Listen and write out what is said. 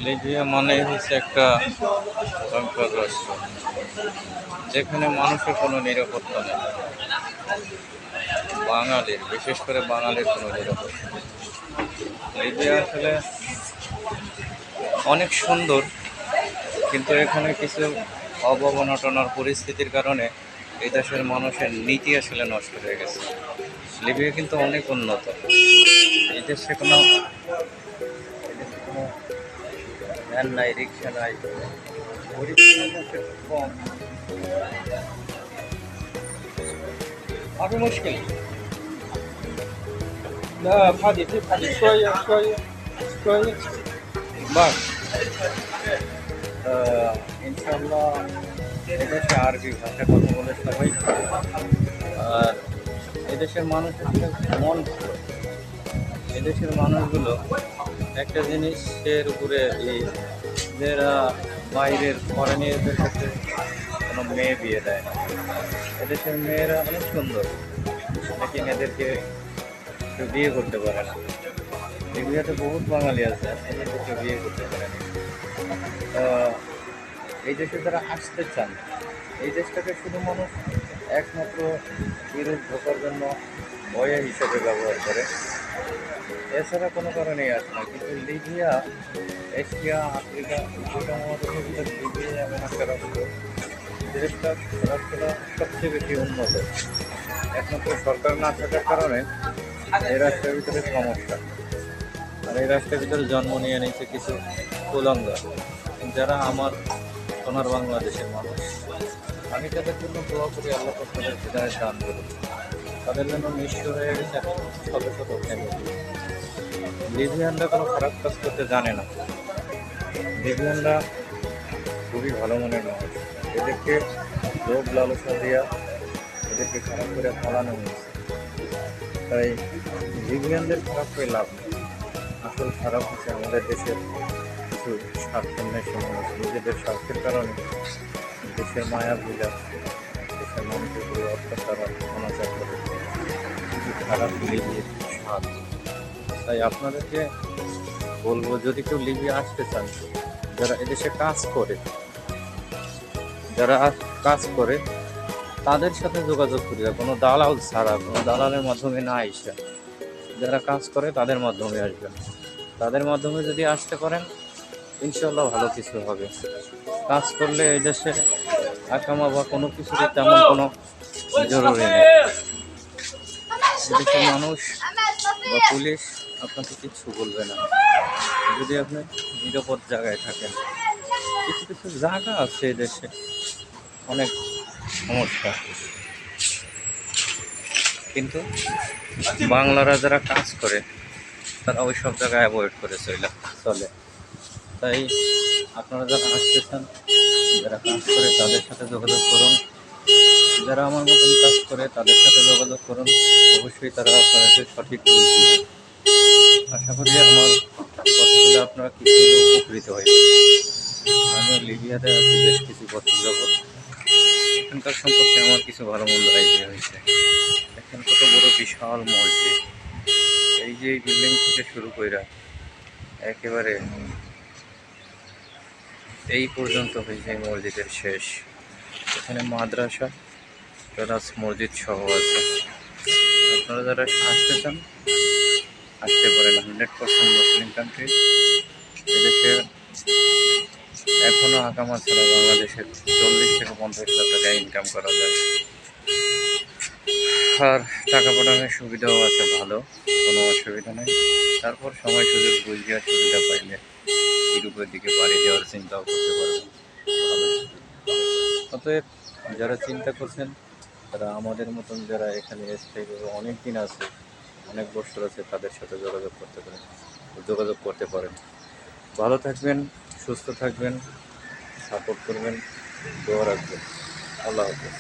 Libya মানে হচ্ছে একটা ভয়ঙ্কর রাষ্ট্র, যেখানে মানুষের কোনো নিরাপত্তা নেই। বাঙালির, বিশেষ করে বাঙালির কোনো নিরাপত্তা নেই। লিবিয়া আসলে অনেক সুন্দর, কিন্তু এখানে কিছু অবনটনার পরিস্থিতির কারণে এই দেশের মানুষের নীতি আসলে নষ্ট হয়ে গেছে। লিবিয়া কিন্তু অনেক উন্নত। এই দেশে কোনো ভ্যান নাই, রিক্সা নাই, পরিবহনের মধ্যে কম। আরো মুশকিল। لا فادي في فادي شوية شوية شوية বাস ইনশাল্লাহ এদেশে আরবি ভাষা কথা বলে সবাই। আর এদেশের মানুষ আসলে মন ভালো। এদেশের মানুষগুলো একটা জিনিসের উপরে যারা বাইরের ফরেনিয়ারদের সাথে কোনো মেয়ে বিয়ে দেয় না। এদেশের মেয়েরা অনেক সুন্দর, লেকিন এদেরকে কেউ বিয়ে করতে পারে না। লিবিয়াতে বহুত বাঙালি আছে, এদেরকে কেউ বিয়ে করতে পারে না। এই দেশে যারা আসতে চান, এই দেশটাকে শুধু মানুষ একমাত্র বিরোধ ঢোকার জন্য ভয়া হিসেবে ব্যবহার করে, এছাড়া কোনো কারণেই আসে না। কিন্তু লিবিয়া এশিয়া, আফ্রিকা, দুটো মহাদেশের ভিতরে লিবিয়া এমন একটা রাষ্ট্র, রাষ্ট্রটা সবচেয়ে বেশি উন্নত। একমাত্র সরকার না থাকার কারণে এই রাষ্ট্রের ভিতরে সমস্যা। আর এই রাষ্ট্রের ভিতরে জন্ম নিয়ে নিয়েছে কিছু কুলাঙ্গার, যারা আমার সোনার বাংলাদেশের মানুষ। আমি তাদের জন্য দোয়া করি, আল্লাহ তাদের হৃদয়ে দান করুন। তাদের জন্য নিঃস্ব হয়ে গেছে শত শত ফ্যামিলি। লিবিয়ানরা কোনো খারাপ কাজ করতে জানে না। লিবিয়ানরা খুবই ভালো মনের মানুষ। এদেরকে লোভ লালসা দিয়া এদেরকে খারাপ করে ফলানো হয়েছে। তাই লিবিয়ানদের খারাপ করে লাভ নেই। আসল খারাপ হচ্ছে আমাদের দেশের কিছু স্বার্থান্বেষী মানুষ, নিজেদের স্বার্থের কারণে দেশের মায়া ভুলে দেশের মানুষের উপরে অত্যাচার অনাচার করে কিছু খারাপ লিবিয়ার স্বাদ। তাই আপনাদেরকে বলবো, যদি কেউ লিবিয়া আসতে চান, যারা এদেশে কাজ করে, তাদের সাথে যোগাযোগ করিয়া, কোনো দালাল ছাড়া, কোনো দালালের মাধ্যমে না আইসা যারা কাজ করে তাদের মাধ্যমে আসবেন। তাদের মাধ্যমে যদি আসতে পারেন, ইনশাল্লাহ ভালো কিছু হবে। কাজ করলে এই দেশে আকামা বা কোনো কিছুতে তেমন কোনো জরুরি নেই। এদেশের মানুষ বা পুলিশ আপনাকে কিচ্ছু বলবে না, যদি আপনি নিরাপদ জায়গায় থাকেন। কিছু কিছু জায়গা আছে এই দেশে অনেক সমস্যা, কিন্তু বাংলারা যারা কাজ করে তারা ওই সব জায়গায় অ্যাভয়েড করে চলে। তাই আপনারা যারা আসতে চান, যারা কাজ করে তাদের সাথে যোগাযোগ করুন। যারা আমার মতন কাজ করে তাদের সাথে যোগাযোগ করুন, অবশ্যই তারা আপনাদেরকে সঠিক বুঝ দিবে। আশা করি আমার কথাগুলো আপনারা কিছু উপকৃত হয়েছে। আমিও লিবিয়াতে আছি বেশ কিছু বছর যাবৎ। এখানকার সম্পর্কে আমার কিছু ভালো মন্দ আইডিয়া হয়েছে। এখন কত বড় বিশাল মসজিদ, এই যে এই বিল্ডিং থেকে শুরু করে একেবারে এই পর্যন্ত হয়েছে মসজিদের শেষ। এখানে মাদ্রাসা প্লাস মসজিদ সহ আছে। আপনারা যারা আসতে চান আসতে পারেন। 100% মুসলিম কান্ট্রি। এদেশে এখনও আকামা ছাড়া বাংলাদেশের 40 থেকে 50 লাখ টাকা ইনকাম করা যায়। আর টাকা পাঠানোর সুবিধাও আছে, ভালো, কোনো অসুবিধা নেই। তারপর সময় সুযোগ বুঝিয়া সুবিধা পাইলে ইউরোপের দিকে পাড়ি দেওয়ার চিন্তাও করতে পারবেন। অতএব যারা চিন্তা করছেন, তারা আমাদের মতন যারা এখানে স্থায়ীভাবে অনেক দিন আছে, অনেক বছর আছে, তাদের সাথে যোগাযোগ করতে পারেন। ভালো থাকবেন, সুস্থ থাকবেন, সাপোর্ট করবেন, দোয়া রাখবেন। আল্লাহ হাফেজ।